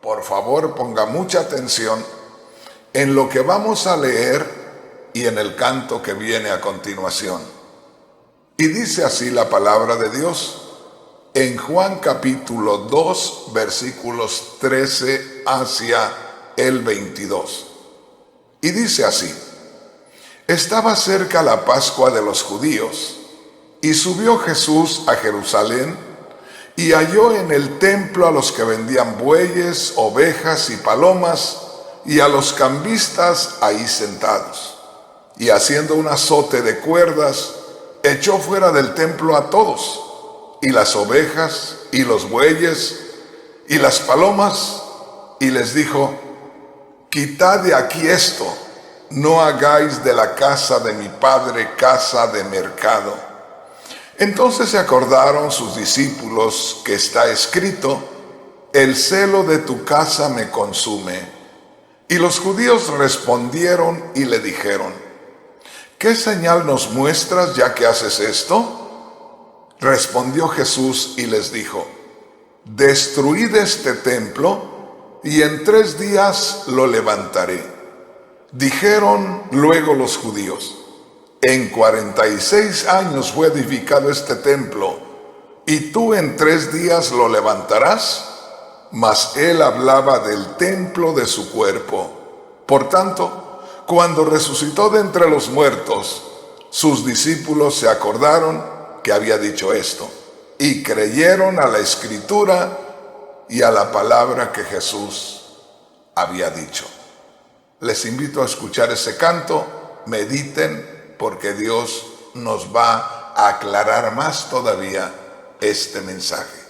por favor ponga mucha atención en lo que vamos a leer y en el canto que viene a continuación. Y dice así la palabra de Dios en Juan capítulo 2, versículos 13 hacia el 22. Y dice así: estaba cerca la Pascua de los judíos, y subió Jesús a Jerusalén, y halló en el templo a los que vendían bueyes, ovejas y palomas, y a los cambistas ahí sentados. Y haciendo un azote de cuerdas, echó fuera del templo a todos, y las ovejas, y los bueyes, y las palomas, y les dijo: quitad de aquí esto, no hagáis de la casa de mi Padre casa de mercado. Entonces se acordaron sus discípulos que está escrito: el celo de tu casa me consume. Y los judíos respondieron y le dijeron: ¿qué señal nos muestras ya que haces esto? Respondió Jesús y les dijo: destruid este templo y en 3 días lo levantaré. Dijeron luego los judíos: en 46 años fue edificado este templo, ¿y tú en 3 días lo levantarás? Mas él hablaba del templo de su cuerpo. Por tanto, cuando resucitó de entre los muertos, sus discípulos se acordaron que había dicho esto, y creyeron a la Escritura y a la palabra que Jesús había dicho. Les invito a escuchar ese canto, mediten, porque Dios nos va a aclarar más todavía este mensaje.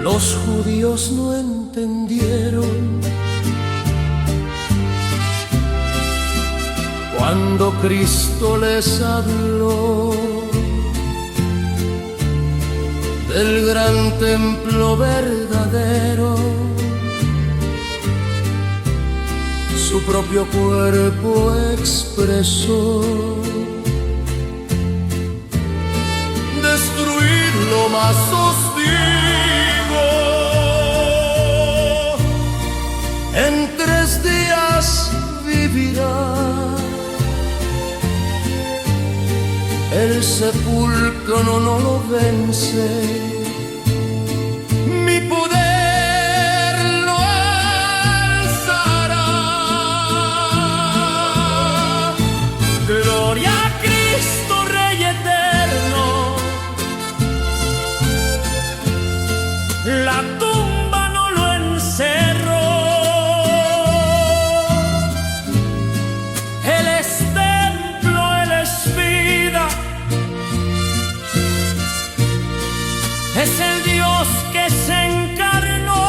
Los judíos no entendieron cuando Cristo les habló del gran templo verdadero. Su propio cuerpo expresó: destruirlo más os digo, en 3 días vivirá. El sepulcro no lo vence, mi poder lo alzará. Gloria a Cristo, Rey eterno. La tumba no lo encerró. Él es templo, Él es vida. Es el Dios que se encarnó.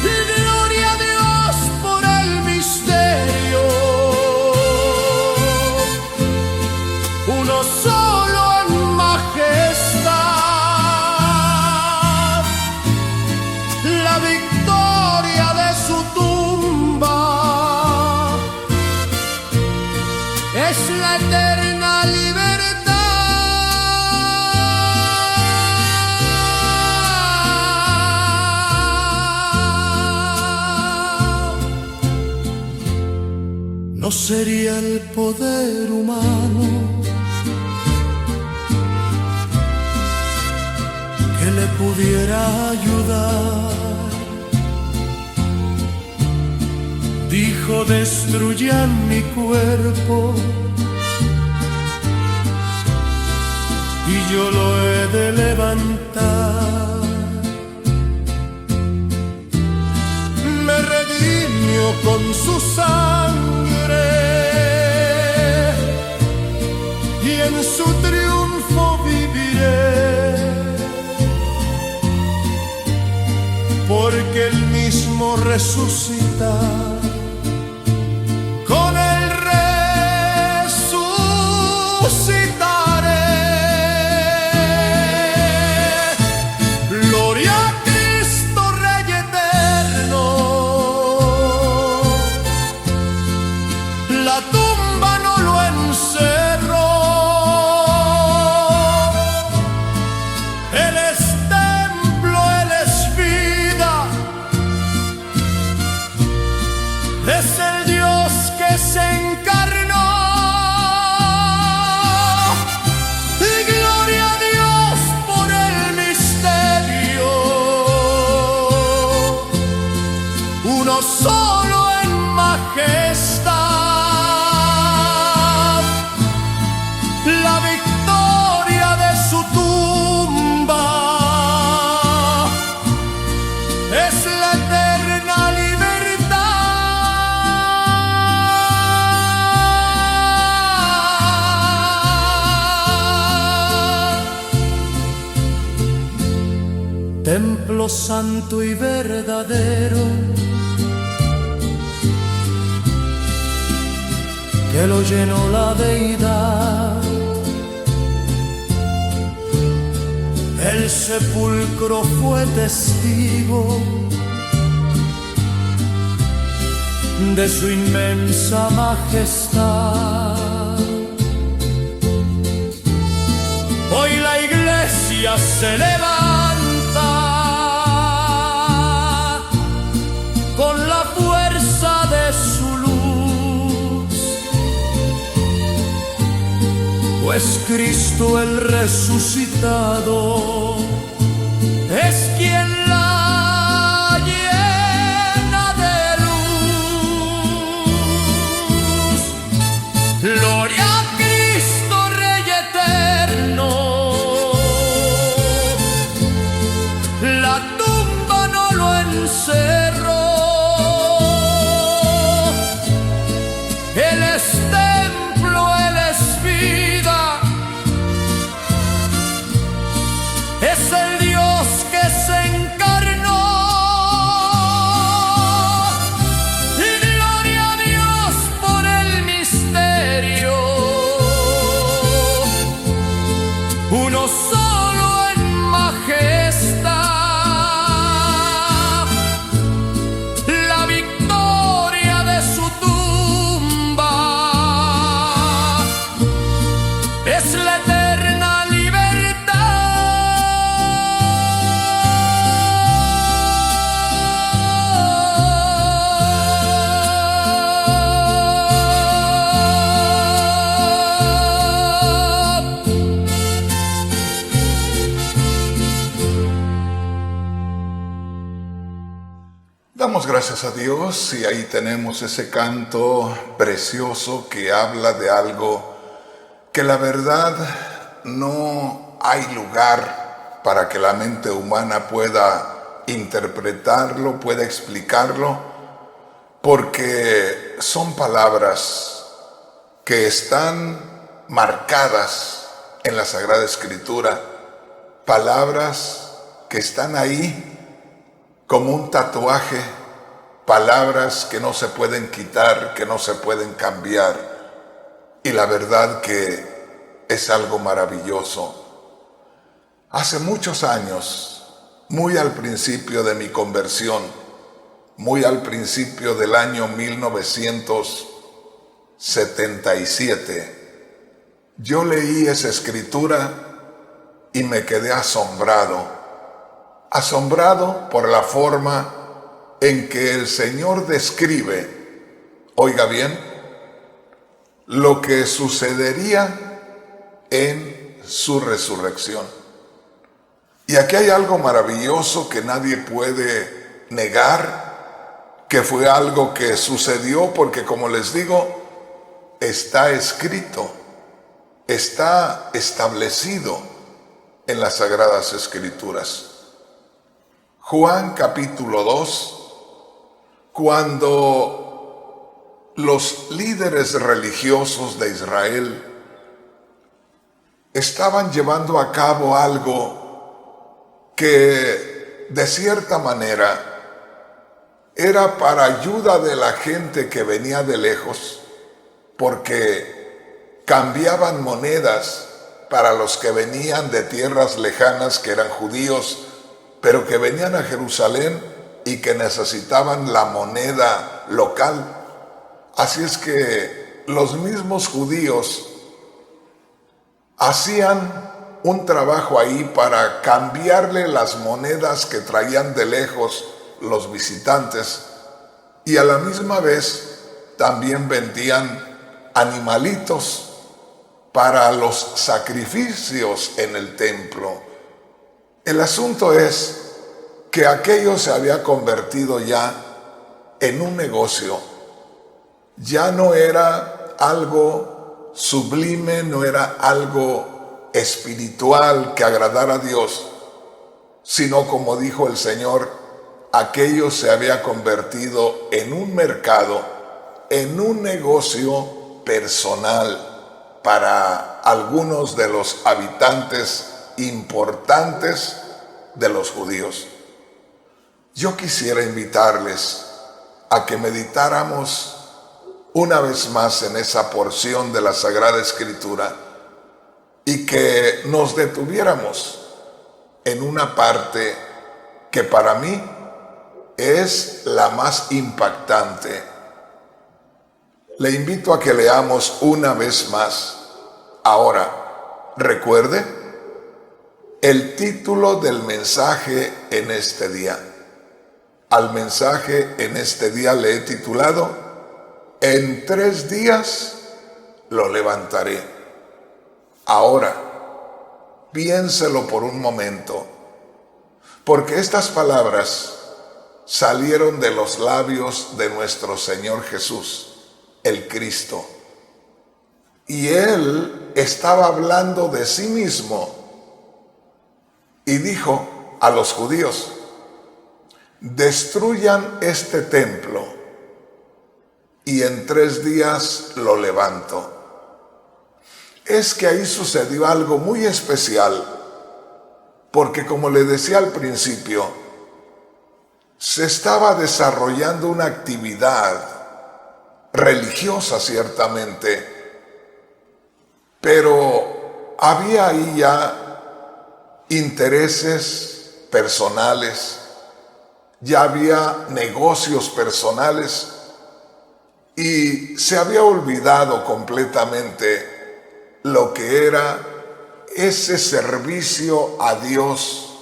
Gloria a Dios por el misterio. Uno solo en majestad. La victoria de su tumba es la eterna libertad. No sería el poder humano que le pudiera ayudar. Dijo: destruyan mi cuerpo y yo lo he de levantar. Me redimió con su sangre y en su triunfo viviré, porque él mismo resucita con el Rey. la tumba no lo encerró. Él es templo, Él es vida, es el Dios que se encarnó. Y gloria a Dios por el misterio, uno solo en majestad, la victoria de su tumba es la eterna libertad. Templo santo y verdadero, que lo llenó la deidad. El sepulcro fue testigo de su inmensa majestad. Hoy la iglesia se levanta con la fuerza de su luz, pues Cristo el resucitado es quien la llena de luz. Gloria a Cristo, Rey eterno. La tumba no lo encerró. Él es templo, Él es vida, es el Dios que se encarnó. Y gloria a Dios por el misterio, uno solo en majestad, la victoria de su tumba es la eterna libertad. Damos gracias a Dios y ahí tenemos ese canto precioso que habla de algo que la verdad no hay lugar para que la mente humana pueda interpretarlo, pueda explicarlo, porque son palabras que están marcadas en la Sagrada Escritura, palabras que están ahí como un tatuaje, palabras que no se pueden quitar, que no se pueden cambiar. Y la verdad que es algo maravilloso. Hace muchos años, muy al principio de mi conversión, muy al principio del año 1977, yo leí esa escritura y me quedé asombrado por la forma en que el Señor describe, oiga bien, lo que sucedería en su resurrección. Y aquí hay algo maravilloso que nadie puede negar, que fue algo que sucedió porque, como les digo, está escrito, está establecido en las Sagradas Escrituras. Juan capítulo 2, cuando los líderes religiosos de Israel estaban llevando a cabo algo que de cierta manera era para ayuda de la gente que venía de lejos, porque cambiaban monedas para los que venían de tierras lejanas, que eran judíos, pero que venían a Jerusalén y que necesitaban la moneda local. Así es que los mismos judíos hacían un trabajo ahí para cambiarle las monedas que traían de lejos los visitantes, y a la misma vez también vendían animalitos para los sacrificios en el templo. El asunto es que aquello se había convertido ya en un negocio. Ya no era algo sublime, no era algo espiritual que agradara a Dios, sino, como dijo el Señor, aquello se había convertido en un mercado, en un negocio personal para algunos de los habitantes importantes de los judíos. Yo quisiera invitarles a que meditáramos una vez más en esa porción de la Sagrada Escritura y que nos detuviéramos en una parte que para mí es la más impactante. Le invito a que leamos una vez más. Ahora, recuerde el título del mensaje en este día. Al mensaje en este día le he titulado: En 3 días lo levantaré. Ahora, piénselo por un momento, porque estas palabras salieron de los labios de nuestro Señor Jesús, el Cristo. Y Él estaba hablando de sí mismo y dijo a los judíos: destruyan este templo y en 3 días lo levanto. Es que ahí sucedió algo muy especial, porque como le decía al principio, se estaba desarrollando una actividad religiosa ciertamente, pero había ahí ya intereses personales, ya había negocios personales, y se había olvidado completamente lo que era ese servicio a Dios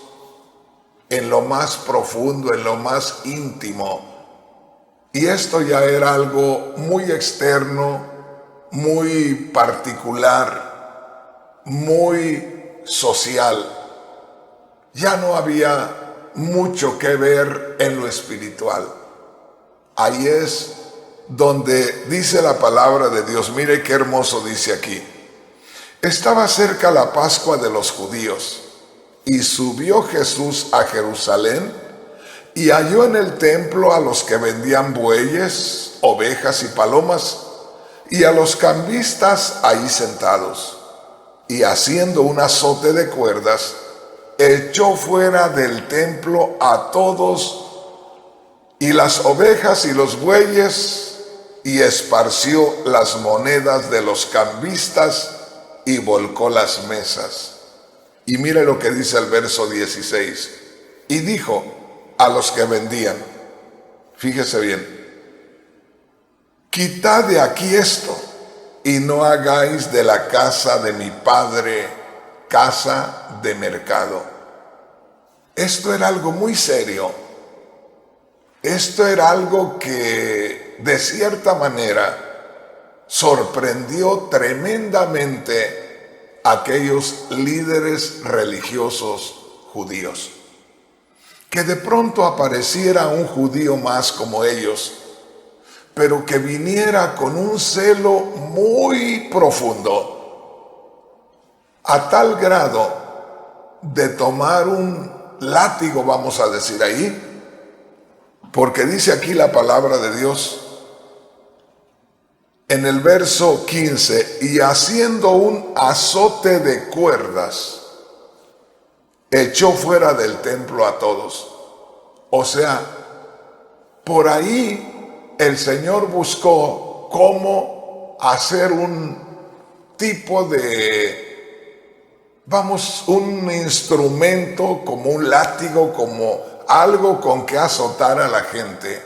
en lo más profundo, en lo más íntimo. Y esto ya era algo muy externo, muy particular, muy social. Ya no había mucho que ver en lo espiritual. Ahí es donde dice la palabra de Dios. Mire qué hermoso dice aquí: estaba cerca la Pascua de los judíos, y subió Jesús a Jerusalén, y halló en el templo a los que vendían bueyes, ovejas y palomas, y a los cambistas ahí sentados. Y haciendo un azote de cuerdas, echó fuera del templo a todos, y las ovejas y los bueyes, y esparció las monedas de los cambistas, y volcó las mesas. Y mire lo que dice el verso 16. Y dijo a los que vendían, fíjese bien: quitad de aquí esto, y no hagáis de la casa de mi padre casa de mercado. Esto era algo muy serio. Esto era algo que de cierta manera sorprendió tremendamente a aquellos líderes religiosos judíos. Que de pronto apareciera un judío más como ellos, pero que viniera con un celo muy profundo, a tal grado de tomar un látigo, vamos a decir ahí, porque dice aquí la palabra de Dios en el verso 15: y haciendo un azote de cuerdas, echó fuera del templo a todos. O sea, por ahí el Señor buscó cómo hacer un tipo de, un instrumento, como un látigo, como algo con que azotar a la gente.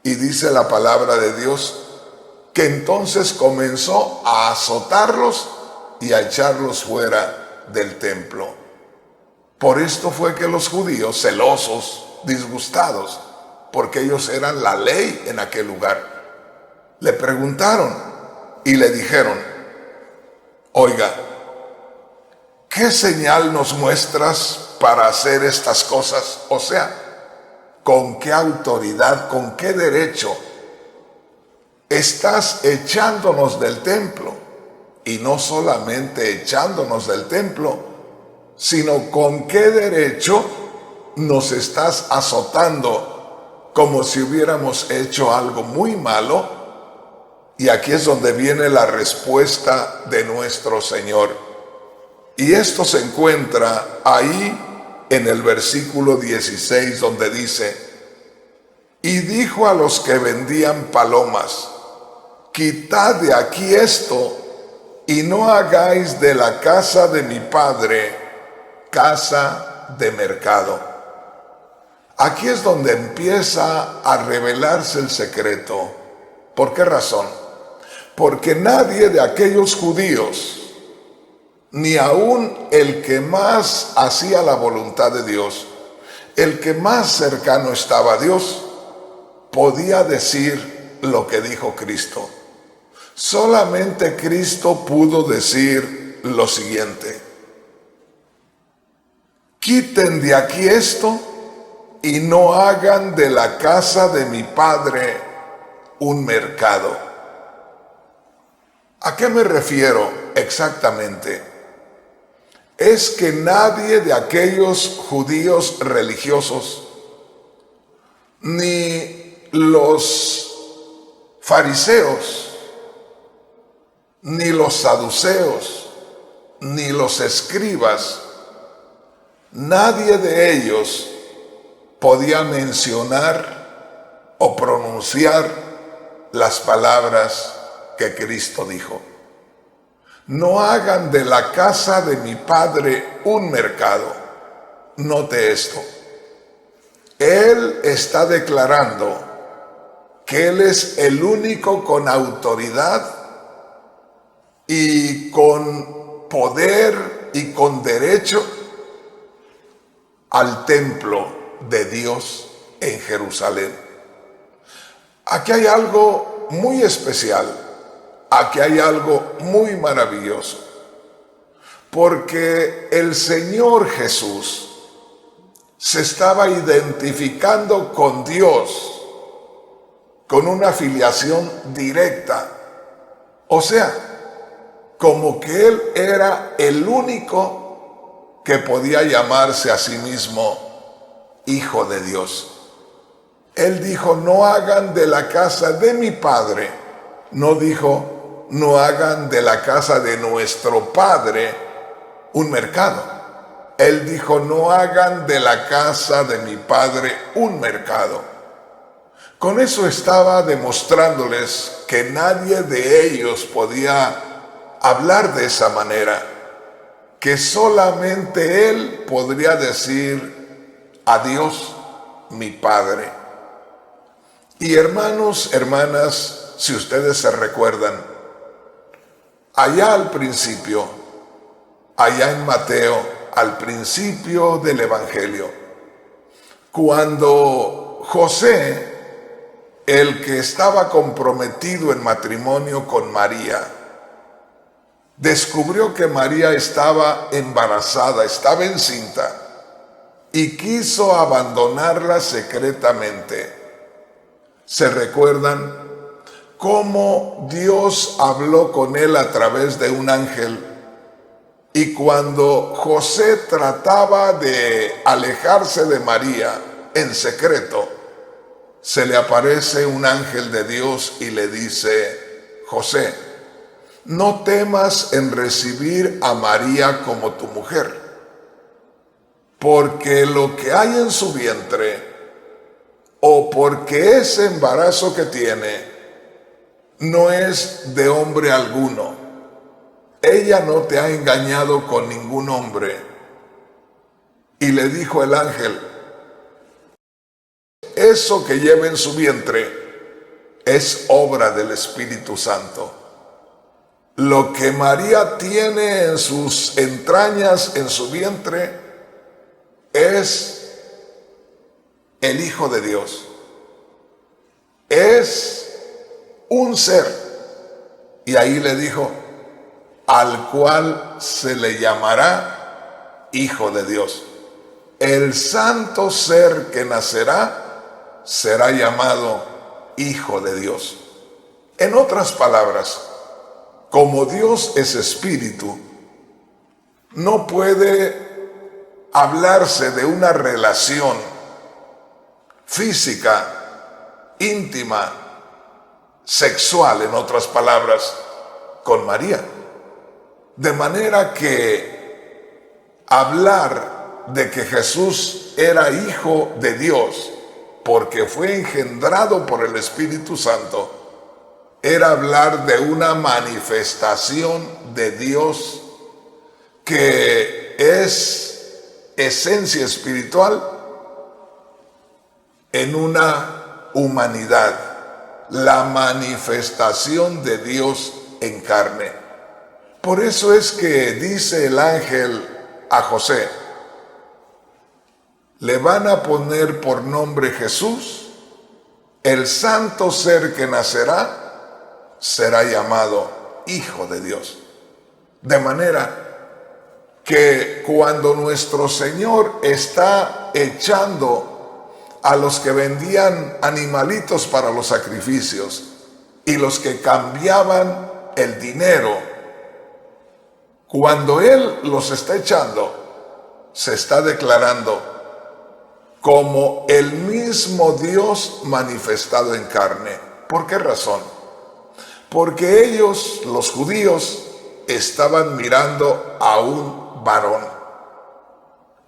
Y dice la palabra de Dios que entonces comenzó a azotarlos y a echarlos fuera del templo. Por esto fue que los judíos, celosos, disgustados, porque ellos eran la ley en aquel lugar, le preguntaron y le dijeron: oiga, ¿qué señal nos muestras para hacer estas cosas? O sea, ¿con qué autoridad, con qué derecho estás echándonos del templo? Y no solamente echándonos del templo, sino con qué derecho nos estás azotando como si hubiéramos hecho algo muy malo. Y aquí es donde viene la respuesta de nuestro Señor. Y esto se encuentra ahí en el versículo 16, donde dice: y dijo a los que vendían palomas: quitad de aquí esto, y no hagáis de la casa de mi padre casa de mercado. Aquí es donde empieza a revelarse el secreto. ¿Por qué razón? Porque nadie de aquellos judíos, ni aún el que más hacía la voluntad de Dios, el que más cercano estaba a Dios, podía decir lo que dijo Cristo. Solamente Cristo pudo decir lo siguiente: quiten de aquí esto y no hagan de la casa de mi padre un mercado. ¿A qué me refiero exactamente? Es que nadie de aquellos judíos religiosos, ni los fariseos, ni los saduceos, ni los escribas, nadie de ellos podía mencionar o pronunciar las palabras que Cristo dijo. No hagan de la casa de mi padre un mercado. Note esto. Él está declarando que Él es el único con autoridad y con poder y con derecho al templo de Dios en Jerusalén. Aquí hay algo muy especial. Aquí hay algo muy maravilloso, porque el Señor Jesús se estaba identificando con Dios, con una filiación directa, o sea, como que Él era el único que podía llamarse a sí mismo Hijo de Dios. Él dijo: no hagan de la casa de mi Padre, no dijo: no hagan de la casa de nuestro Padre un mercado. Él dijo: no hagan de la casa de mi Padre un mercado. Con eso estaba demostrándoles que nadie de ellos podía hablar de esa manera, que solamente Él podría decir a Dios: mi Padre. Y hermanos, hermanas, si ustedes se recuerdan, allá al principio, allá en Mateo, al principio del Evangelio, cuando José, el que estaba comprometido en matrimonio con María, descubrió que María estaba embarazada, estaba encinta, y quiso abandonarla secretamente. ¿Se recuerdan cómo Dios habló con él a través de un ángel? Y cuando José trataba de alejarse de María en secreto, se le aparece un ángel de Dios y le dice: José, no temas en recibir a María como tu mujer, porque lo que hay en su vientre, o porque ese embarazo que tiene, no es de hombre alguno. Ella no te ha engañado con ningún hombre. Y le dijo el ángel: eso que lleva en su vientre es obra del Espíritu Santo. Lo que María tiene en sus entrañas, en su vientre, es el Hijo de Dios. Es un ser. Y ahí le dijo, al cual se le llamará Hijo de Dios. El santo ser que nacerá será llamado Hijo de Dios. En otras palabras, como Dios es espíritu, no puede hablarse de una relación física, íntima, sexual, en otras palabras, con María. De manera que hablar de que Jesús era hijo de Dios porque fue engendrado por el Espíritu Santo, era hablar de una manifestación de Dios que es esencia espiritual en una humanidad, la manifestación de Dios en carne. Por eso es que dice el ángel a José, le van a poner por nombre Jesús, el santo ser que nacerá será llamado Hijo de Dios. De manera que cuando nuestro Señor está echando a los que vendían animalitos para los sacrificios y los que cambiaban el dinero, cuando Él los está echando, se está declarando como el mismo Dios manifestado en carne. ¿Por qué razón? Porque ellos, los judíos, estaban mirando a un varón,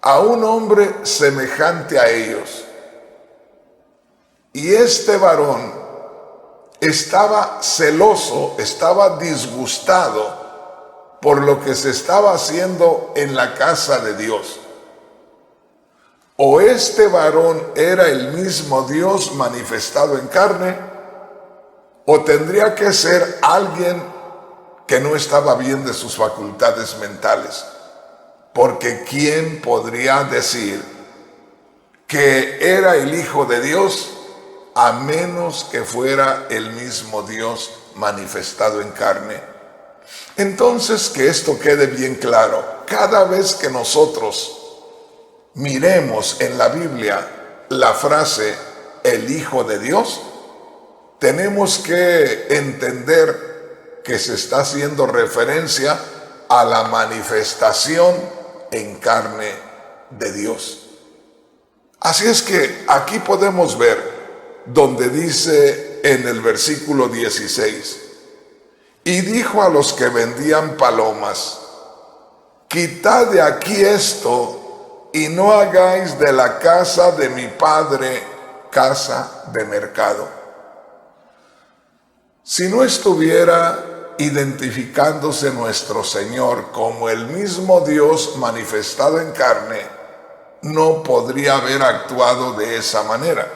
a un hombre semejante a ellos. Y este varón estaba celoso, estaba disgustado por lo que se estaba haciendo en la casa de Dios. O este varón era el mismo Dios manifestado en carne, o tendría que ser alguien que no estaba bien de sus facultades mentales. Porque ¿quién podría decir que era el Hijo de Dios a menos que fuera el mismo Dios manifestado en carne? Entonces, que esto quede bien claro, cada vez que nosotros miremos en la Biblia la frase el Hijo de Dios, tenemos que entender que se está haciendo referencia a la manifestación en carne de Dios. Así es que aquí podemos ver donde dice en el versículo 16, y dijo a los que vendían palomas, quitad de aquí esto y no hagáis de la casa de mi padre casa de mercado. Si no estuviera identificándose nuestro Señor como el mismo Dios manifestado en carne, no podría haber actuado de esa manera.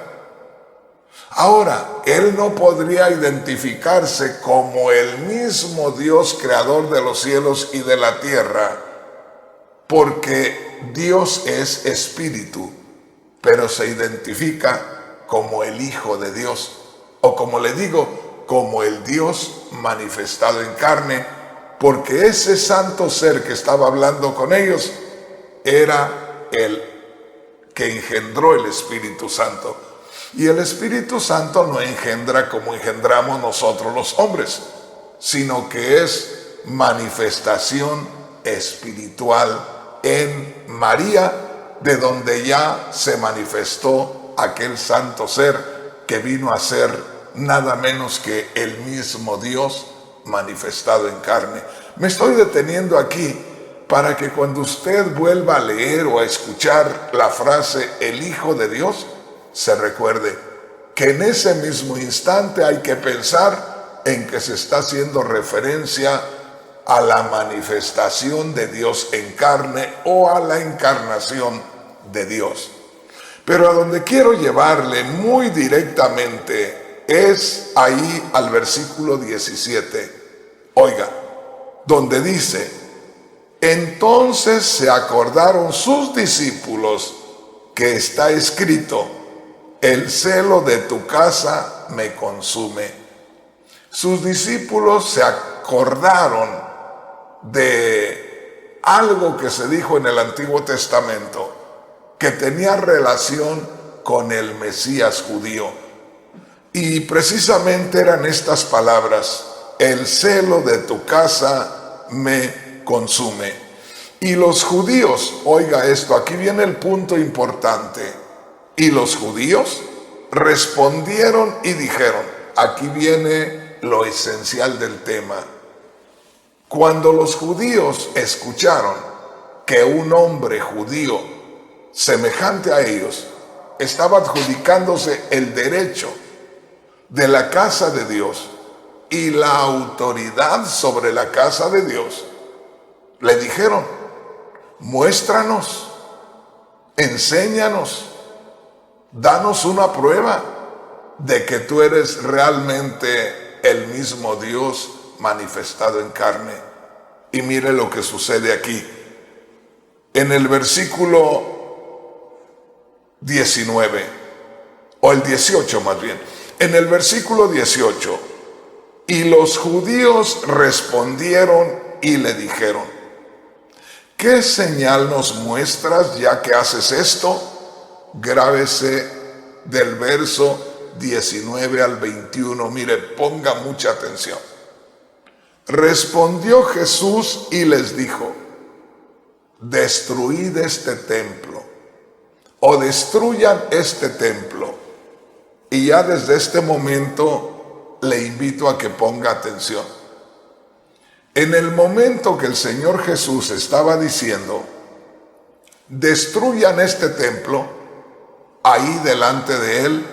Ahora, Él no podría identificarse como el mismo Dios creador de los cielos y de la tierra, porque Dios es espíritu, pero se identifica como el Hijo de Dios, o como le digo, como el Dios manifestado en carne, porque ese santo ser que estaba hablando con ellos era el que engendró el Espíritu Santo. Y el Espíritu Santo no engendra como engendramos nosotros los hombres, sino que es manifestación espiritual en María, de donde ya se manifestó aquel santo ser que vino a ser nada menos que el mismo Dios manifestado en carne. Me estoy deteniendo aquí para que cuando usted vuelva a leer o a escuchar la frase el Hijo de Dios, se recuerde que en ese mismo instante hay que pensar en que se está haciendo referencia a la manifestación de Dios en carne o a la encarnación de Dios. Pero a donde quiero llevarle muy directamente es ahí al versículo 17. Oiga, donde dice: entonces se acordaron sus discípulos que está escrito: el celo de tu casa me consume. Sus discípulos se acordaron de algo que se dijo en el Antiguo Testamento, que tenía relación con el Mesías judío. Y precisamente eran estas palabras: el celo de tu casa me consume. Y los judíos, oiga esto, aquí viene el punto importante. Y los judíos respondieron y dijeron, aquí viene lo esencial del tema. Cuando los judíos escucharon que un hombre judío semejante a ellos estaba adjudicándose el derecho de la casa de Dios y la autoridad sobre la casa de Dios, le dijeron: muéstranos, enséñanos, danos una prueba de que tú eres realmente el mismo Dios manifestado en carne. Y mire lo que sucede aquí. En el versículo 19, o el 18 más bien, en el versículo 18, y los judíos respondieron y le dijeron: ¿qué señal nos muestras ya que haces esto? Grábese del verso 19 al 21, mire, ponga mucha atención. Respondió Jesús y les dijo: destruid este templo, o destruyan este templo. Y ya desde este momento le invito a que ponga atención. En el momento que el Señor Jesús estaba diciendo: destruyan este templo, ahí delante de él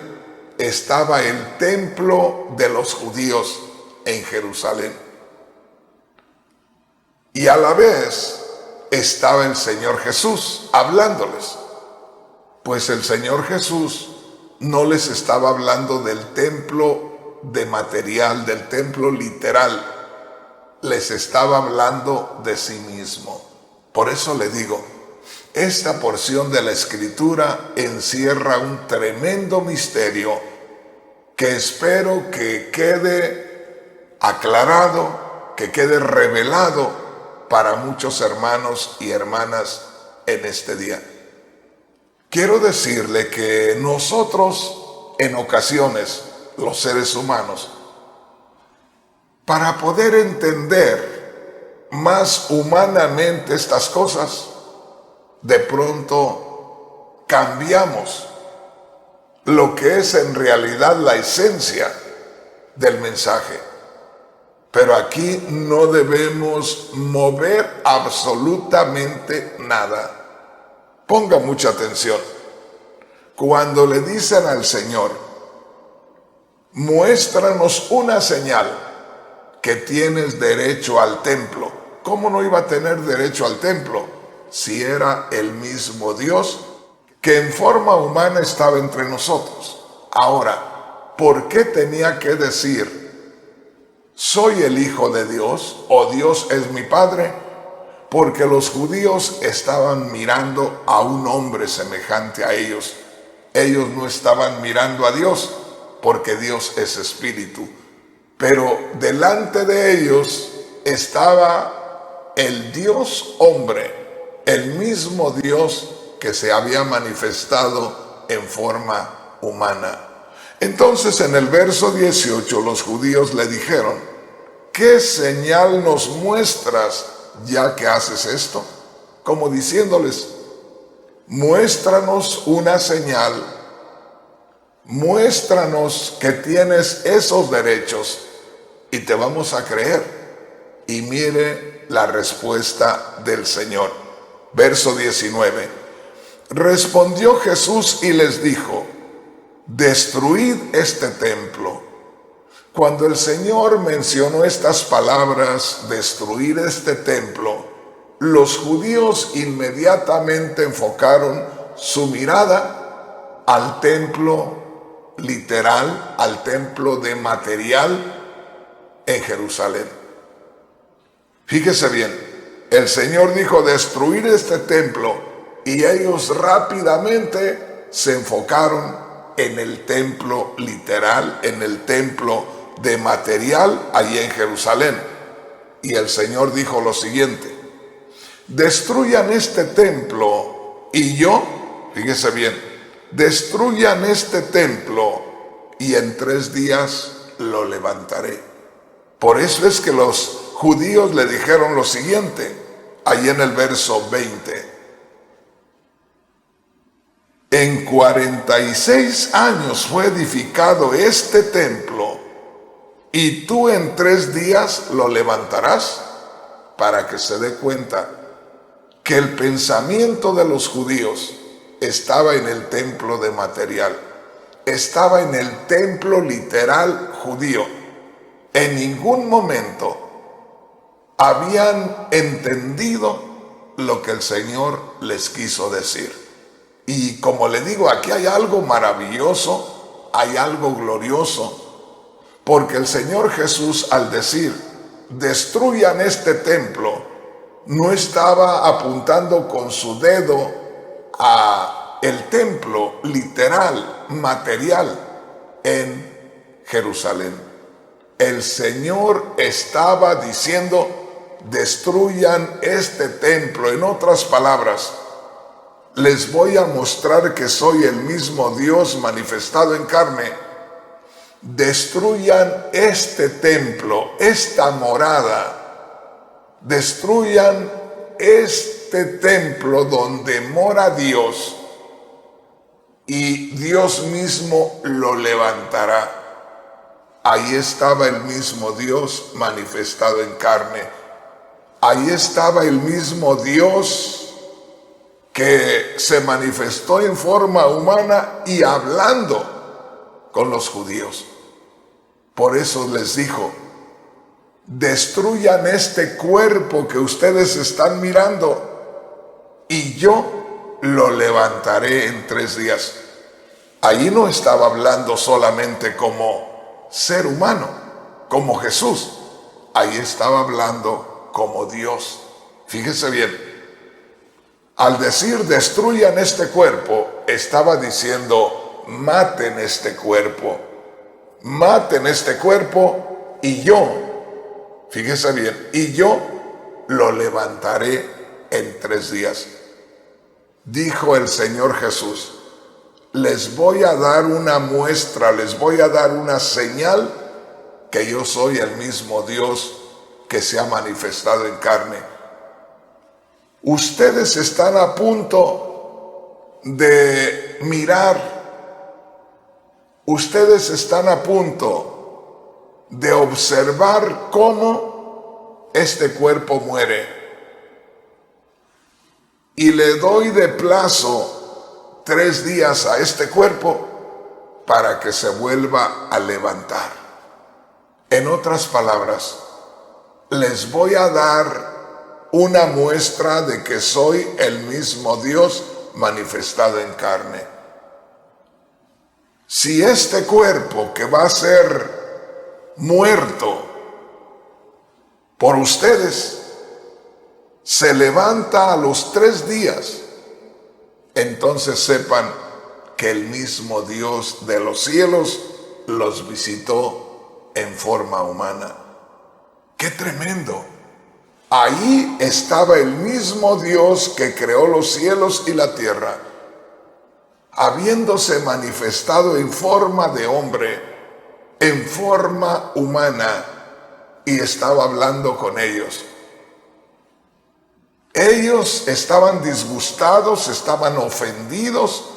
estaba el templo de los judíos en Jerusalén. Y a la vez estaba el Señor Jesús hablándoles. Pues el Señor Jesús no les estaba hablando del templo de material, del templo literal. Les estaba hablando de sí mismo. Por eso le digo, esta porción de la Escritura encierra un tremendo misterio que espero que quede aclarado, que quede revelado para muchos hermanos y hermanas en este día. Quiero decirle que nosotros, en ocasiones, los seres humanos, para poder entender más humanamente estas cosas, de pronto cambiamos lo que es en realidad la esencia del mensaje. Pero aquí no debemos mover absolutamente nada. Ponga mucha atención. Cuando le dicen al Señor: muéstranos una señal que tienes derecho al templo. ¿Cómo no iba a tener derecho al templo si era el mismo Dios que en forma humana estaba entre nosotros? Ahora, ¿por qué tenía que decir: soy el Hijo de Dios o Dios es mi Padre? Porque los judíos estaban mirando a un hombre semejante a ellos. Ellos no estaban mirando a Dios, porque Dios es espíritu. Pero delante de ellos estaba el Dios hombre, el mismo Dios que se había manifestado en forma humana. Entonces en el verso 18 los judíos le dijeron: ¿qué señal nos muestras ya que haces esto? Como diciéndoles: muéstranos una señal, muéstranos que tienes esos derechos y te vamos a creer. Y mire la respuesta del Señor. Verso 19. Respondió Jesús y les dijo: destruid este templo. Cuando el Señor mencionó estas palabras, destruir este templo, los judíos inmediatamente enfocaron su mirada al templo literal, al templo de material en Jerusalén. Fíjese bien, el Señor dijo destruir este templo y ellos rápidamente se enfocaron en el templo literal, en el templo de material allí en Jerusalén. Y el Señor dijo lo siguiente: destruyan este templo y yo, fíjese bien, destruyan este templo y en 3 días lo levantaré. Por eso es que los judíos le dijeron lo siguiente, ahí en el verso 20. En 46 años fue edificado este templo y tú en 3 días lo levantarás, para que se dé cuenta que el pensamiento de los judíos estaba en el templo de material, estaba en el templo literal judío. En ningún momento habían entendido lo que el Señor les quiso decir. Y como le digo, aquí hay algo maravilloso, hay algo glorioso, porque el Señor Jesús, al decir destruyan este templo, no estaba apuntando con su dedo a el templo literal, material en Jerusalén. El Señor estaba diciendo destruyan este templo. En otras palabras, les voy a mostrar que soy el mismo Dios manifestado en carne. Destruyan este templo, esta morada. Destruyan este templo donde mora Dios y Dios mismo lo levantará. Ahí estaba el mismo Dios manifestado en carne. Ahí estaba el mismo Dios que se manifestó en forma humana y hablando con los judíos. Por eso les dijo, destruyan este cuerpo que ustedes están mirando y yo lo levantaré en 3 días. Allí no estaba hablando solamente como ser humano, como Jesús. Ahí estaba hablando como Dios. Fíjese bien. Al decir destruyan este cuerpo, estaba diciendo maten este cuerpo y yo, fíjese bien, y yo lo levantaré en 3 días. Dijo el Señor Jesús, les voy a dar una muestra, les voy a dar una señal que yo soy el mismo Dios que se ha manifestado en carne. Ustedes están a punto de mirar, ustedes están a punto de observar cómo este cuerpo muere. Y le doy de plazo 3 días a este cuerpo para que se vuelva a levantar. En otras palabras, les voy a dar una muestra de que soy el mismo Dios manifestado en carne. Si este cuerpo que va a ser muerto por ustedes se levanta a los 3 días, entonces sepan que el mismo Dios de los cielos los visitó en forma humana. ¡Qué tremendo! Ahí estaba el mismo Dios que creó los cielos y la tierra, habiéndose manifestado en forma de hombre, en forma humana, y estaba hablando con ellos. Ellos estaban disgustados, estaban ofendidos,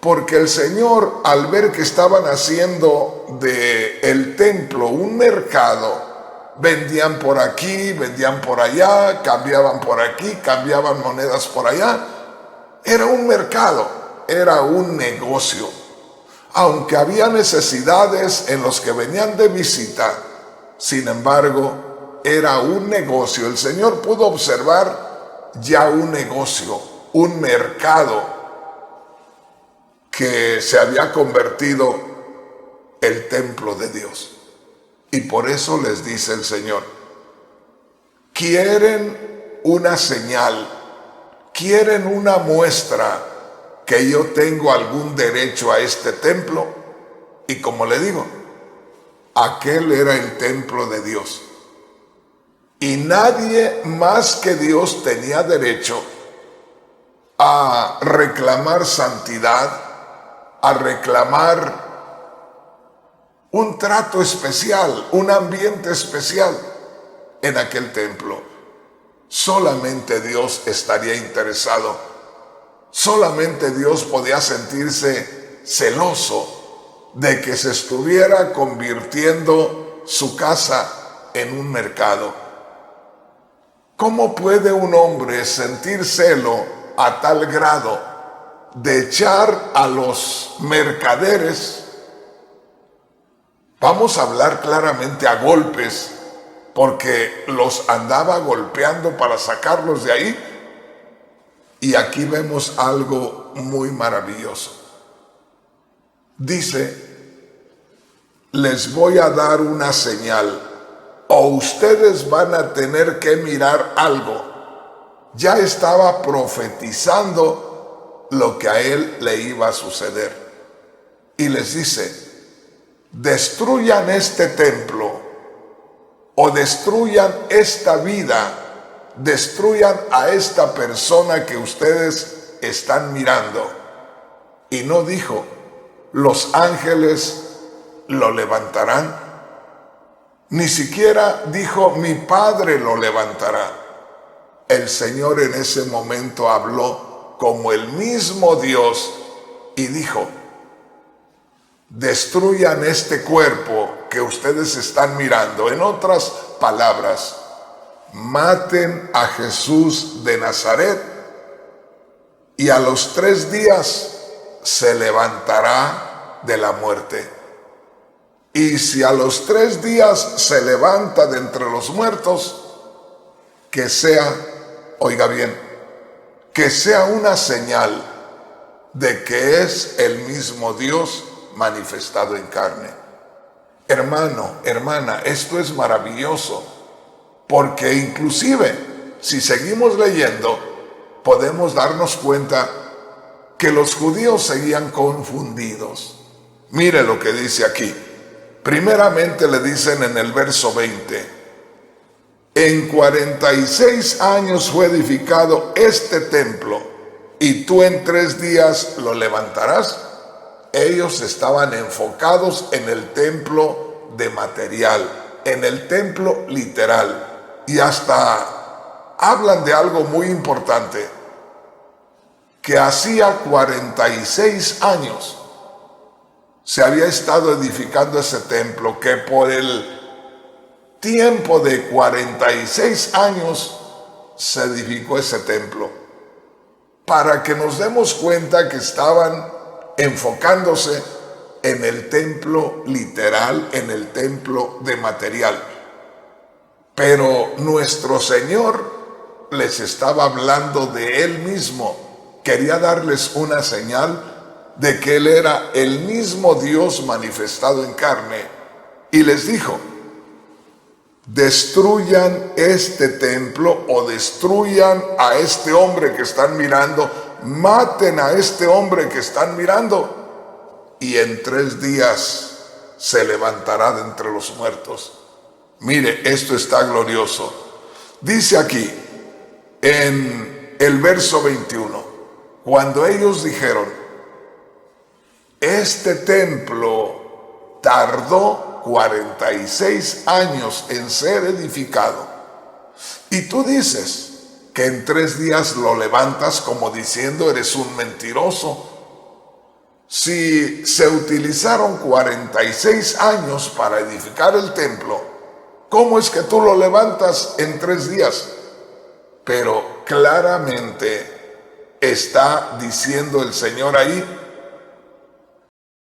porque el Señor, al ver que estaban haciendo del templo un mercado, vendían por aquí, vendían por allá, cambiaban por aquí, cambiaban monedas por allá. Era un mercado, era un negocio. Aunque había necesidades en los que venían de visita, sin embargo, era un negocio. El Señor pudo observar ya un negocio, un mercado que se había convertido el templo de Dios. Y por eso les dice el Señor, quieren una señal, quieren una muestra que yo tengo algún derecho a este templo. Y como le digo, aquel era el templo de Dios. Y nadie más que Dios tenía derecho a reclamar santidad, a reclamar un trato especial, un ambiente especial en aquel templo. Solamente Dios estaría interesado, solamente Dios podía sentirse celoso de que se estuviera convirtiendo su casa en un mercado. ¿Cómo puede un hombre sentir celo a tal grado de echar a los mercaderes, vamos a hablar claramente, a golpes, porque los andaba golpeando para sacarlos de ahí? Y aquí vemos algo muy maravilloso. Dice, les voy a dar una señal, o ustedes van a tener que mirar algo. Ya estaba profetizando lo que a él le iba a suceder. Y les dice, destruyan este templo, o destruyan esta vida, destruyan a esta persona que ustedes están mirando. Y no dijo, los ángeles lo levantarán. Ni siquiera dijo, mi Padre lo levantará. El Señor en ese momento habló como el mismo Dios y dijo, destruyan este cuerpo que ustedes están mirando. En otras palabras, maten a Jesús de Nazaret y a los 3 días se levantará de la muerte. Y si a los 3 días se levanta de entre los muertos, que sea, oiga bien, que sea una señal de que es el mismo Dios manifestado en carne. Hermano, hermana, esto es maravilloso, porque inclusive, si seguimos leyendo, podemos darnos cuenta que los judíos seguían confundidos. Mire lo que dice aquí. Primeramente le dicen en el verso 20, en 46 años fue edificado este templo, y tú en 3 días lo levantarás. Ellos estaban enfocados en el templo de material, en el templo literal, y hasta hablan de algo muy importante, que hacía 46 años se había estado edificando ese templo, que por el tiempo de 46 años se edificó ese templo, para que nos demos cuenta que estaban enfocándose en el templo literal, en el templo de material. Pero nuestro Señor les estaba hablando de Él mismo. Quería darles una señal de que Él era el mismo Dios manifestado en carne. Y les dijo, destruyan este templo, o destruyan a este hombre que están mirando, maten a este hombre que están mirando, y en 3 días se levantará de entre los muertos. Mire, esto está glorioso. Dice aquí en el verso 21, cuando ellos dijeron, este templo tardó 46 años en ser edificado, y tú dices que en 3 días lo levantas, como diciendo, eres un mentiroso. Si se utilizaron 46 años para edificar el templo, ¿cómo es que tú lo levantas en 3 días? Pero claramente está diciendo el Señor ahí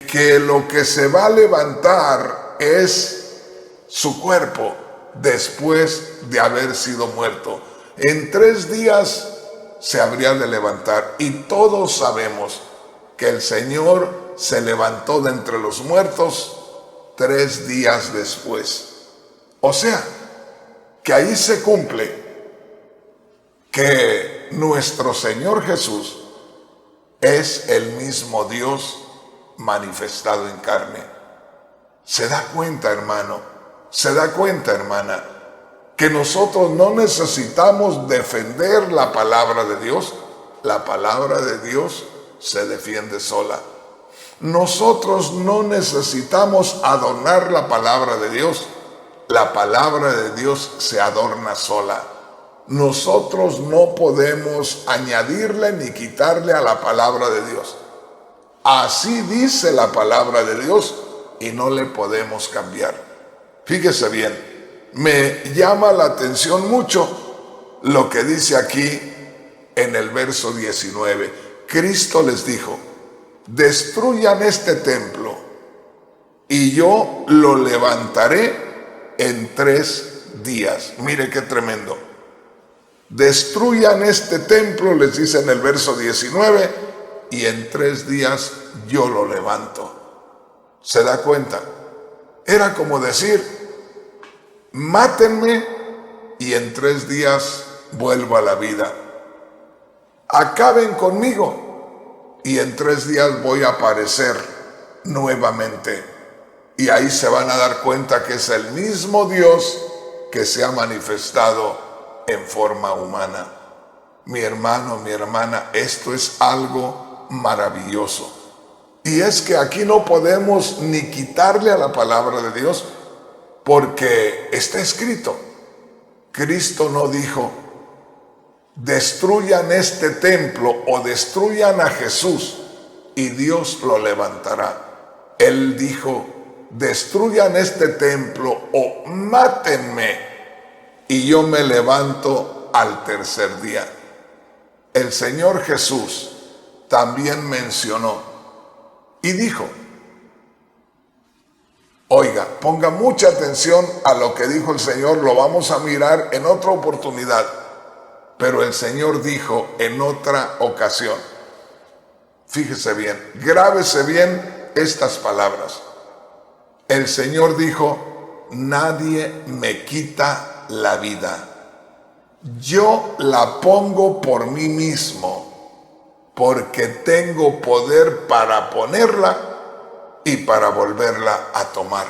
que lo que se va a levantar es su cuerpo después de haber sido muerto. En 3 días se habría de levantar, y todos sabemos que el Señor se levantó de entre los muertos 3 días después. O sea, que ahí se cumple que nuestro Señor Jesús es el mismo Dios manifestado en carne. ¿Se da cuenta, hermano? ¿Se da cuenta, hermana? Que nosotros no necesitamos defender la palabra de Dios. La palabra de Dios se defiende sola. Nosotros no necesitamos adornar la palabra de Dios. La palabra de Dios se adorna sola. Nosotros no podemos añadirle ni quitarle a la palabra de Dios. Así dice la palabra de Dios y no le podemos cambiar. Fíjese bien, me llama la atención mucho lo que dice aquí en el verso 19. Cristo les dijo: destruyan este templo y yo lo levantaré en 3 días. Mire qué tremendo. Destruyan este templo, les dice en el verso 19, y en 3 días yo lo levanto. ¿Se da cuenta? Era como decir: mátenme y en 3 días vuelvo a la vida. Acaben conmigo y en 3 días voy a aparecer nuevamente. Y ahí se van a dar cuenta que es el mismo Dios que se ha manifestado en forma humana. Mi hermano, mi hermana, esto es algo maravilloso. Y es que aquí no podemos ni quitarle a la palabra de Dios, porque está escrito. Cristo no dijo: destruyan este templo o destruyan a Jesús y Dios lo levantará. Él dijo: destruyan este templo o mátenme y yo me levanto al 3er día. El Señor Jesús también mencionó y dijo, oiga, ponga mucha atención a lo que dijo el Señor, lo vamos a mirar en otra oportunidad, pero el Señor dijo en otra ocasión, fíjese bien, grábese bien estas palabras. El Señor dijo: nadie me quita la vida, yo la pongo por mí mismo, porque tengo poder para ponerla y para volverla a tomar.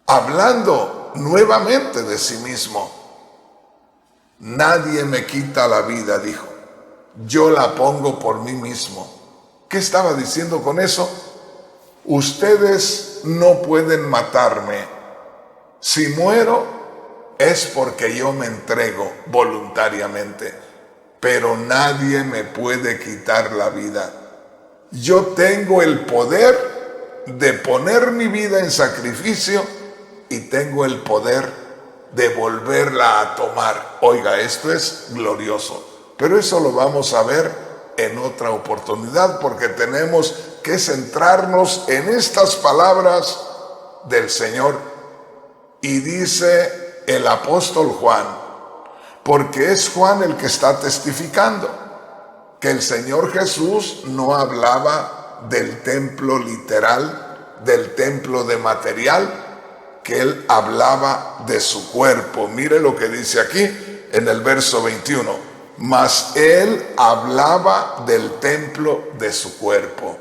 Hablando nuevamente de sí mismo, nadie me quita la vida, dijo, yo la pongo por mí mismo. ¿Qué estaba diciendo con eso? Ustedes no pueden matarme. Si muero es porque yo me entrego voluntariamente, pero nadie me puede quitar la vida. Yo tengo el poder de poner mi vida en sacrificio y tengo el poder de volverla a tomar. Oiga, esto es glorioso, pero eso lo vamos a ver en otra oportunidad, porque tenemos que centrarnos en estas palabras del Señor. Y dice el apóstol Juan, porque es Juan el que está testificando, que el Señor Jesús no hablaba del templo literal, del templo de material, que él hablaba de su cuerpo. Mire lo que dice aquí en el verso 21. Mas él hablaba del templo de su cuerpo.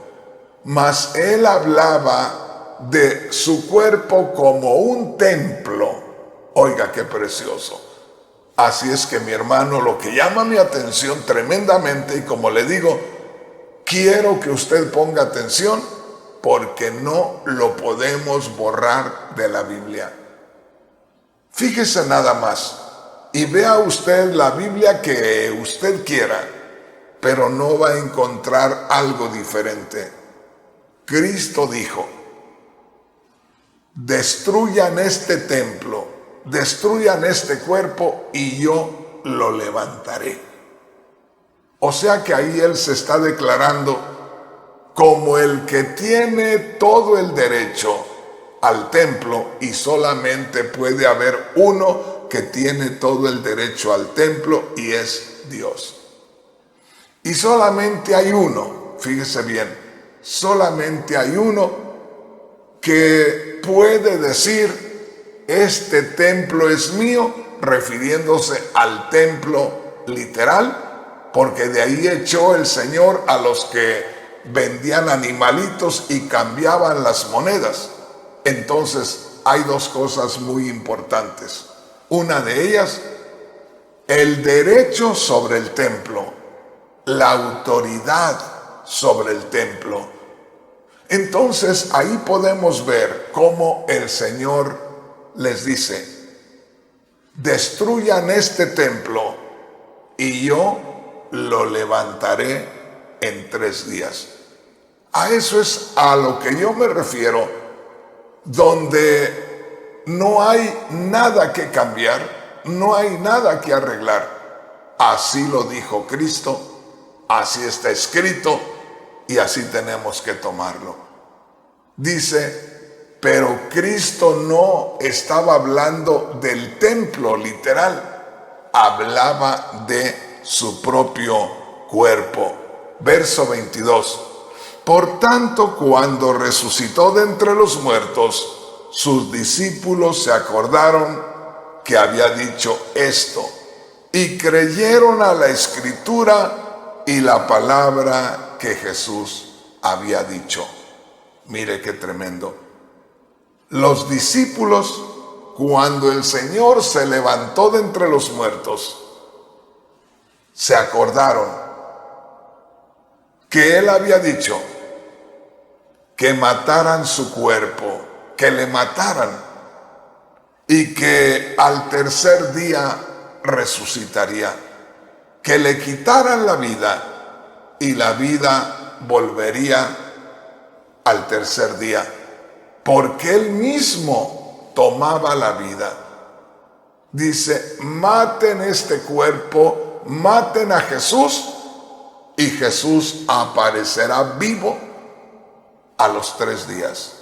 Mas él hablaba de su cuerpo como un templo. Oiga, qué precioso. Así es que, mi hermano, lo que llama mi atención tremendamente, y como le digo, quiero que usted ponga atención, porque no lo podemos borrar de la Biblia. Fíjese nada más y vea usted la Biblia que usted quiera, pero no va a encontrar algo diferente. Cristo dijo: destruyan este templo, destruyan este cuerpo y yo lo levantaré. O sea que ahí él se está declarando como el que tiene todo el derecho al templo, y solamente puede haber uno que tiene todo el derecho al templo, y es Dios. Y solamente hay uno, fíjese bien, solamente hay uno que puede decir, este templo es mío, refiriéndose al templo literal, porque de ahí echó el Señor a los que vendían animalitos y cambiaban las monedas. Entonces hay dos cosas muy importantes. Una de ellas, el derecho sobre el templo, la autoridad sobre el templo. Entonces ahí podemos ver cómo el Señor les dice, destruyan este templo y yo lo levantaré en 3 días. A eso es a lo que yo me refiero, donde no hay nada que cambiar, no hay nada que arreglar. Así lo dijo Cristo, así está escrito y así tenemos que tomarlo. Dice, pero Cristo no estaba hablando del templo literal, hablaba de su propio cuerpo. Verso 22. Por tanto, cuando resucitó de entre los muertos, sus discípulos se acordaron que había dicho esto y creyeron a la Escritura y la palabra que Jesús había dicho. Mire qué tremendo. Los discípulos, cuando el Señor se levantó de entre los muertos, se acordaron que Él había dicho que mataran su cuerpo, que le mataran y que al 3er día resucitaría, que le quitaran la vida y la vida volvería al 3er día, porque Él mismo tomaba la vida. Dice, maten este cuerpo, maten a Jesús y Jesús aparecerá vivo a los 3 días.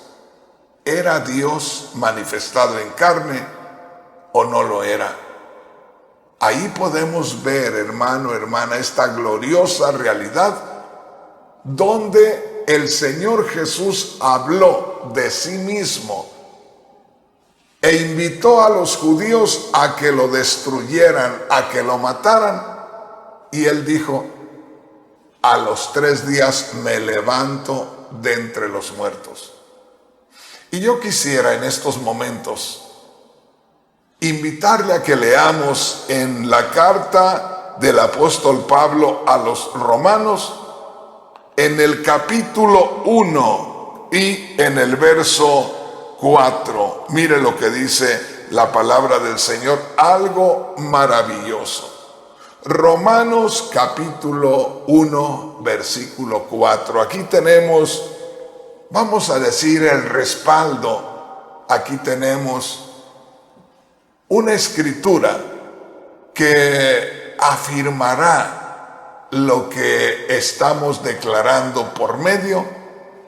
¿Era Dios manifestado en carne o no lo era? Ahí podemos ver, hermano, hermana, esta gloriosa realidad donde el Señor Jesús habló de sí mismo e invitó a los judíos a que lo destruyeran, a que lo mataran. Y Él dijo, a los 3 días me levanto de entre los muertos. Y yo quisiera en estos momentos invitarle a que leamos en la carta del apóstol Pablo a los romanos, en el capítulo 1 y en el verso 4. Mire lo que dice la palabra del Señor, algo maravilloso. Romanos capítulo 1, versículo 4. Aquí tenemos, vamos a decir, el respaldo. Aquí tenemos una escritura que afirmará lo que estamos declarando por medio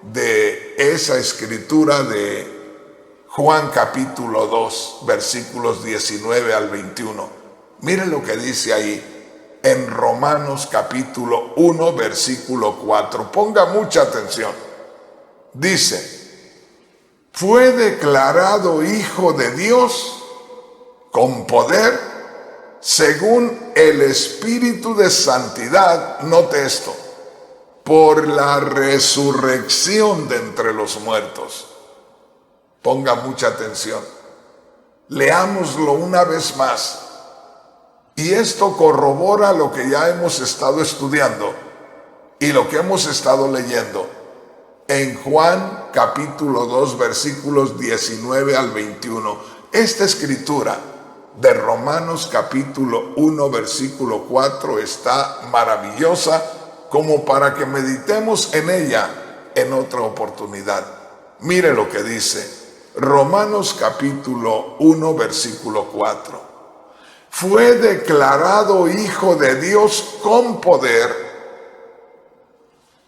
de esa escritura de Juan capítulo 2, versículos 19 al 21. Miren lo que dice ahí en Romanos capítulo 1, versículo 4. Ponga mucha atención. Dice, fue declarado Hijo de Dios con poder según el Espíritu de Santidad, note esto, por la resurrección de entre los muertos. Ponga mucha atención. Leámoslo una vez más. Y esto corrobora lo que ya hemos estado estudiando y lo que hemos estado leyendo en Juan capítulo 2, versículos 19 al 21. Esta escritura de Romanos capítulo 1, versículo 4 está maravillosa como para que meditemos en ella en otra oportunidad. Mire lo que dice Romanos capítulo 1, versículo 4. Fue declarado Hijo de Dios con poder,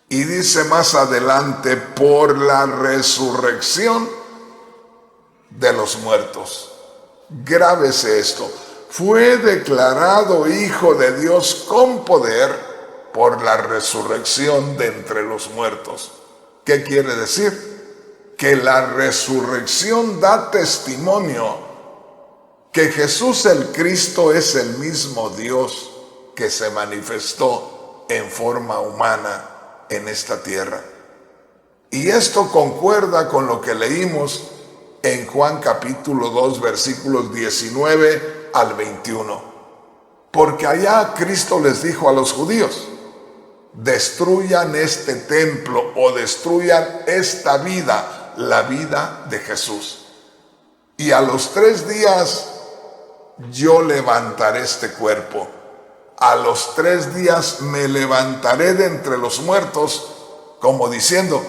y dice más adelante, por la resurrección de los muertos. Grábese esto. Fue declarado Hijo de Dios con poder por la resurrección de entre los muertos. ¿Qué quiere decir? que la resurrección da testimonio que Jesús el Cristo es el mismo Dios que se manifestó en forma humana en esta tierra. Y esto concuerda con lo que leímos en Juan capítulo 2 versículos 19 al 21. Porque allá Cristo les dijo a los judíos: destruyan este templo o destruyan esta vida, la vida de Jesús. Y a los 3 días yo levantaré este cuerpo. A los 3 días me levantaré de entre los muertos, como diciendo: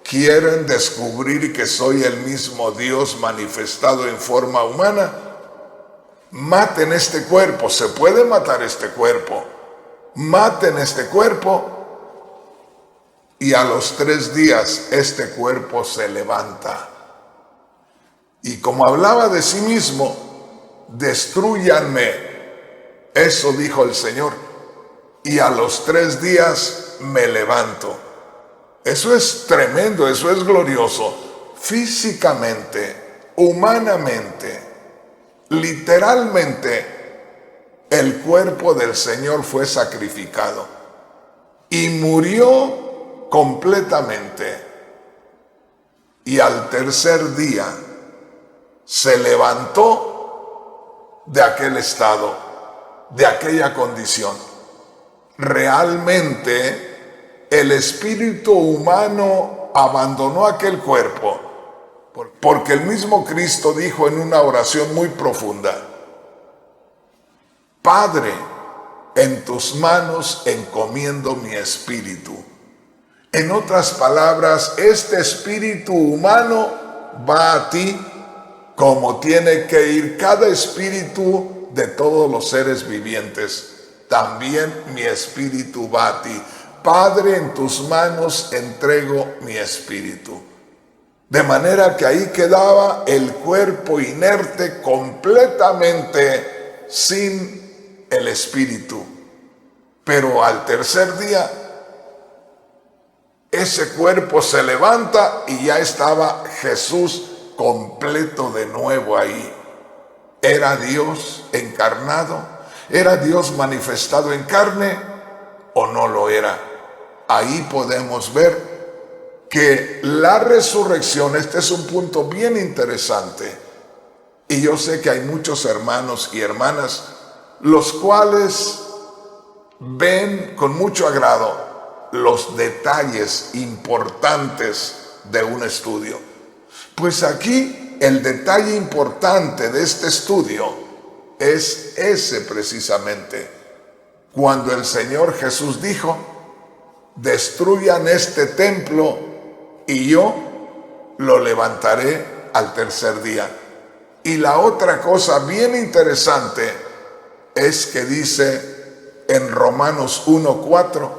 ¿quieren descubrir que soy el mismo Dios manifestado en forma humana? Maten este cuerpo. Se puede matar este cuerpo. Maten este cuerpo. Y a los 3 días este cuerpo se levanta. Y como hablaba de sí mismo: destrúyanme. Eso dijo el Señor. Y a los 3 días me levanto. Eso es tremendo, eso es glorioso. Físicamente, humanamente, literalmente, el cuerpo del Señor fue sacrificado y murió completamente. Y al 3er día se levantó de aquel estado, de aquella condición. Realmente el espíritu humano abandonó aquel cuerpo, porque el mismo Cristo dijo en una oración muy profunda: Padre, en tus manos encomiendo mi espíritu. En otras palabras, este espíritu humano va a ti, como tiene que ir cada espíritu de todos los seres vivientes. También mi espíritu va a ti. Padre, en tus manos entrego mi espíritu. De manera que ahí quedaba el cuerpo inerte, completamente sin el espíritu. Pero al 3er día, ese cuerpo se levanta y ya estaba Jesús completo de nuevo ahí. ¿Era Dios encarnado? ¿Era Dios manifestado en carne o no lo era? Ahí podemos ver que la resurrección, este es un punto bien interesante, y yo sé que hay muchos hermanos y hermanas los cuales ven con mucho agrado los detalles importantes de un estudio. Pues aquí el detalle importante de este estudio es ese precisamente, cuando el Señor Jesús dijo: destruyan este templo y yo lo levantaré al 3er día. Y la otra cosa bien interesante es que dice en Romanos 1:4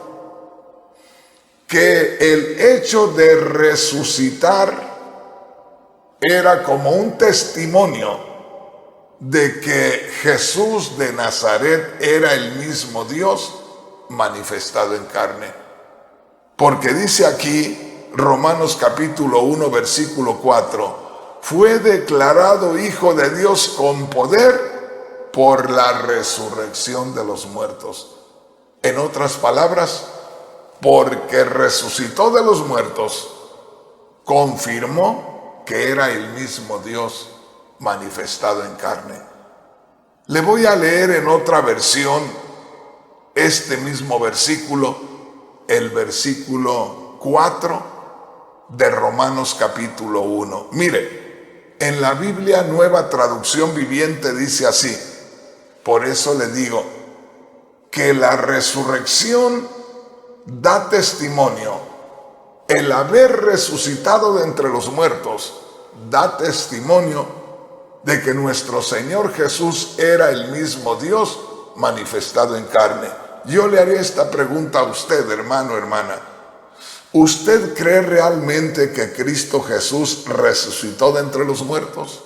que el hecho de resucitar era como un testimonio de que Jesús de Nazaret era el mismo Dios manifestado en carne. Porque dice aquí, Romanos capítulo 1, versículo 4, fue declarado Hijo de Dios con poder por la resurrección de los muertos. En otras palabras, porque resucitó de los muertos, confirmó que era el mismo Dios manifestado en carne. Le voy a leer en otra versión este mismo versículo, el versículo 4 de Romanos capítulo 1. Mire, en la Biblia Nueva Traducción Viviente dice así: por eso le digo que la resurrección da testimonio, el haber resucitado de entre los muertos da testimonio de que nuestro Señor Jesús era el mismo Dios manifestado en carne. Yo le haré esta pregunta a usted, hermano, hermana. ¿Usted cree realmente que Cristo Jesús resucitó de entre los muertos?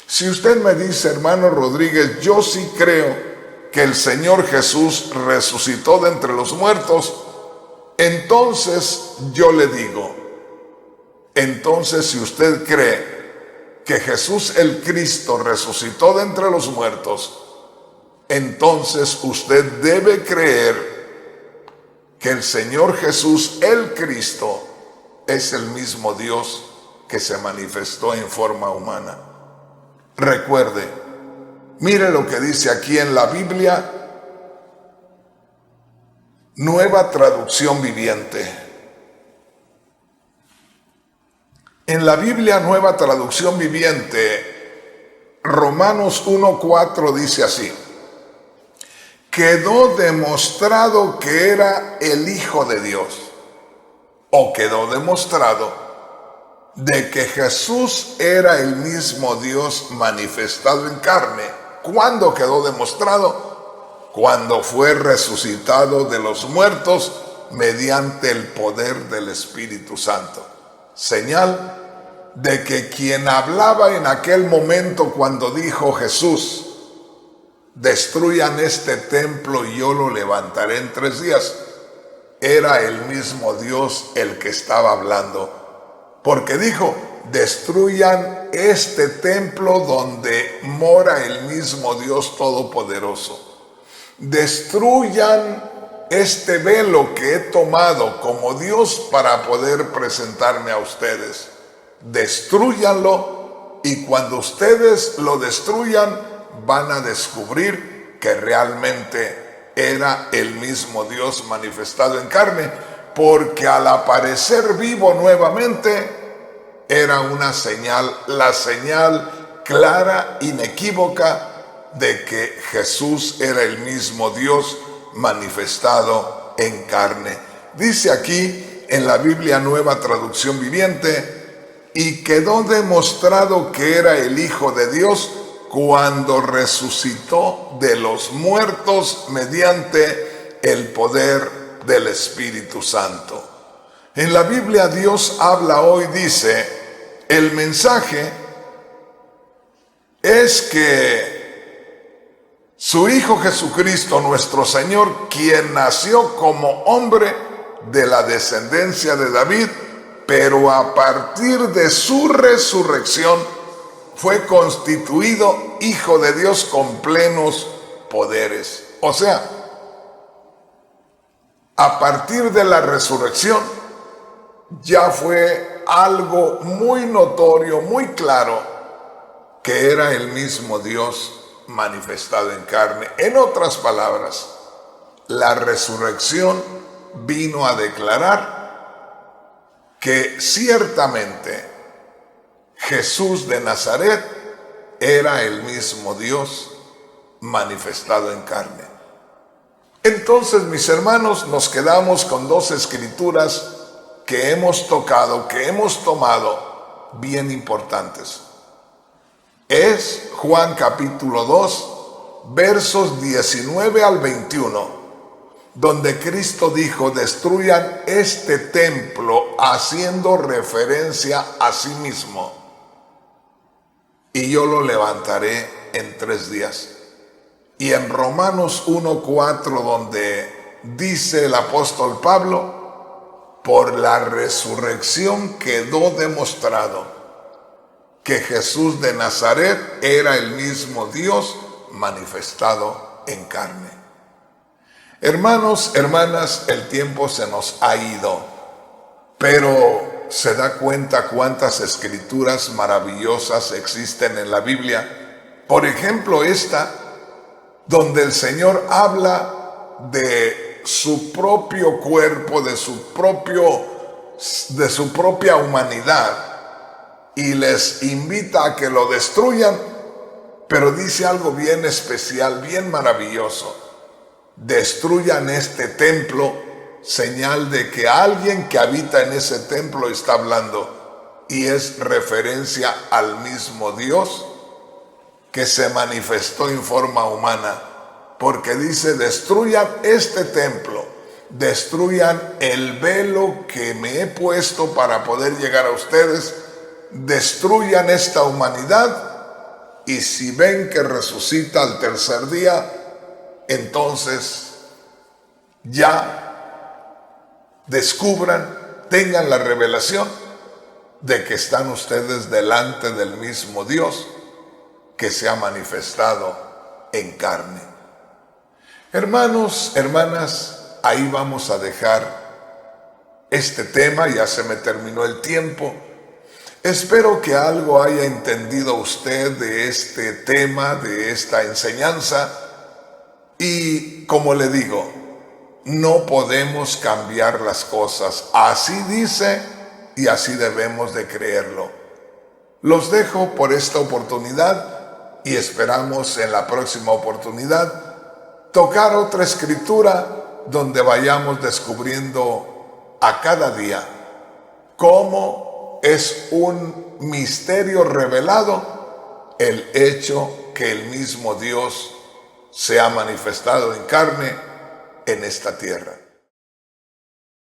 Si usted me dice, hermano Rodríguez, yo sí creo que el Señor Jesús resucitó de entre los muertos, entonces yo le digo, Entonces, si usted cree que Jesús el Cristo resucitó de entre los muertos, entonces usted debe creer que el Señor Jesús el Cristo es el mismo Dios que se manifestó en forma humana. Recuerde, mire lo que dice aquí en la Biblia, Nueva Traducción Viviente. En la Biblia Nueva Traducción Viviente, Romanos 1:4 dice así: quedó demostrado que era el Hijo de Dios, o quedó demostrado de que Jesús era el mismo Dios manifestado en carne. ¿Cuándo quedó demostrado? Cuando fue resucitado de los muertos mediante el poder del Espíritu Santo. Señal de que quien hablaba en aquel momento cuando dijo Jesús: destruyan este templo y yo lo levantaré en 3 días, era el mismo Dios el que estaba hablando. Porque dijo: destruyan este templo donde mora el mismo Dios Todopoderoso. Destruyan este velo que he tomado como Dios para poder presentarme a ustedes. Destrúyanlo, y cuando ustedes lo destruyan, van a descubrir que realmente era el mismo Dios manifestado en carne, porque al aparecer vivo nuevamente era una señal, la señal clara, inequívoca de que Jesús era el mismo Dios manifestado en carne. Dice aquí en la Biblia Nueva Traducción Viviente: y quedó demostrado que era el Hijo de Dios cuando resucitó de los muertos mediante el poder del Espíritu Santo. En la Biblia Dios habla hoy, dice, el mensaje es que su Hijo Jesucristo, nuestro Señor, quien nació como hombre de la descendencia de David, pero a partir de su resurrección fue constituido Hijo de Dios con plenos poderes. O sea, a partir de la resurrección ya fue algo muy notorio, muy claro, que era el mismo Dios manifestado en carne. En otras palabras, la resurrección vino a declarar que ciertamente Jesús de Nazaret era el mismo Dios manifestado en carne. Entonces, mis hermanos, nos quedamos con 2 escrituras que hemos tocado, que hemos tomado, bien importantes. Es Juan capítulo 2, versos 19 al 21, donde Cristo dijo: destruyan este templo, haciendo referencia a sí mismo, y yo lo levantaré en 3 días. Y en Romanos 1:4, donde dice el apóstol Pablo: por la resurrección quedó demostrado que Jesús de Nazaret era el mismo Dios manifestado en carne. Hermanos, hermanas, el tiempo se nos ha ido, pero se da cuenta cuántas escrituras maravillosas existen en la Biblia. Por ejemplo, esta, donde el Señor habla de su propio cuerpo, de su propia humanidad, y les invita a que lo destruyan, pero dice algo bien especial, bien maravilloso: destruyan este templo, señal de que alguien que habita en ese templo está hablando, y es referencia al mismo Dios que se manifestó en forma humana, porque dice: destruyan este templo, destruyan el velo que me he puesto para poder llegar a ustedes, destruyan esta humanidad, y si ven que resucita al 3er día, entonces ya descubran, tengan la revelación de que están ustedes delante del mismo Dios que se ha manifestado en carne. Hermanos, hermanas, ahí vamos a dejar este tema, ya se me terminó el tiempo. Espero que algo haya entendido usted de este tema, de esta enseñanza. Y como le digo, no podemos cambiar las cosas. Así dice y así debemos de creerlo. Los dejo por esta oportunidad y esperamos en la próxima oportunidad tocar otra escritura donde vayamos descubriendo a cada día cómo es un misterio revelado el hecho que el mismo Dios se ha manifestado en carne en esta tierra.